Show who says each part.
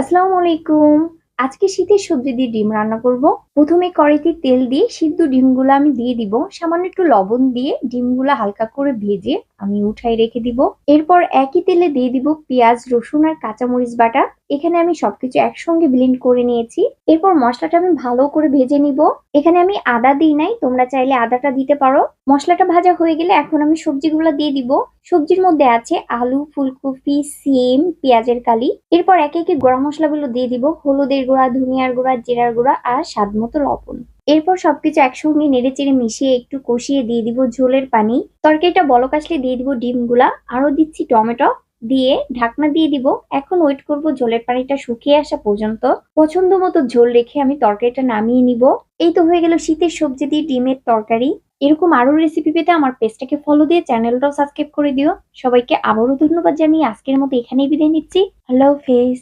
Speaker 1: আসসালামু আলাইকুম। আজকে শীতের সবজি দিয়ে ডিম রান্না করব। প্রথমে কড়াইতে তেল দিয়ে সিদ্ধ ডিমগুলো আমি দিয়ে দিব। সামান্য একটু লবণ দিয়ে ডিমগুলো হালকা করে ভেজে আমি উঠাই রেখে দিব। এরপর একই তেলে দিয়ে দিব পেঁয়াজ, রসুন আর কাঁচামরিচ বাটা। এখানে আমি সবকিছু একসঙ্গে ব্লেন্ড করে নিয়েছি। এরপর মশলাটা আমি ভালো করে ভেজে নিব। এখানে আমি আদা দিই নাই, তোমরা চাইলে আদাটা দিতে পারো। মশলাটা ভাজা হয়ে গেলে এখন আমি সবজিগুলো দিয়ে দিব। সবজির মধ্যে আছে আলু, ফুলকপি, সিম, পেঁয়াজের কালি। এরপর একে একে গুঁড়া মশলাগুলো দিয়ে দিব, হলুদের গুঁড়া, ধনিয়ার গুঁড়া, জিরার গুঁড়া আর স্বাদ মতো লবণ। এরপর সবকিছু একসঙ্গে নেড়ে চেড়ে মিশিয়ে একটু কষিয়ে দিয়ে দিব ঝোলের পানি। তরকারিটা বলক আসলে দিয়ে দিব ডিমগুলা, আরো দিচ্ছি টমেটো, দিয়ে ঢাকনা দিয়ে দিব। এখন ওয়েট করব ঝোলের পানিটা শুকিয়ে আসা পর্যন্ত। পছন্দ মতো ঝোল রেখে আমি তরকারিটা নামিয়ে নিব। এই তো হয়ে গেল শীতের সবজি দিয়ে ডিমের তরকারি। এরকম আরো রেসিপি পেতে আমার পেজটাকে ফলো দিয়ে চ্যানেলটাও সাবস্ক্রাইব করে দিও। সবাইকে আবারও ধন্যবাদ জানিয়ে আজকের মতো এখানেই বিদায় নিচ্ছি। আল্লাহ হাফেজ।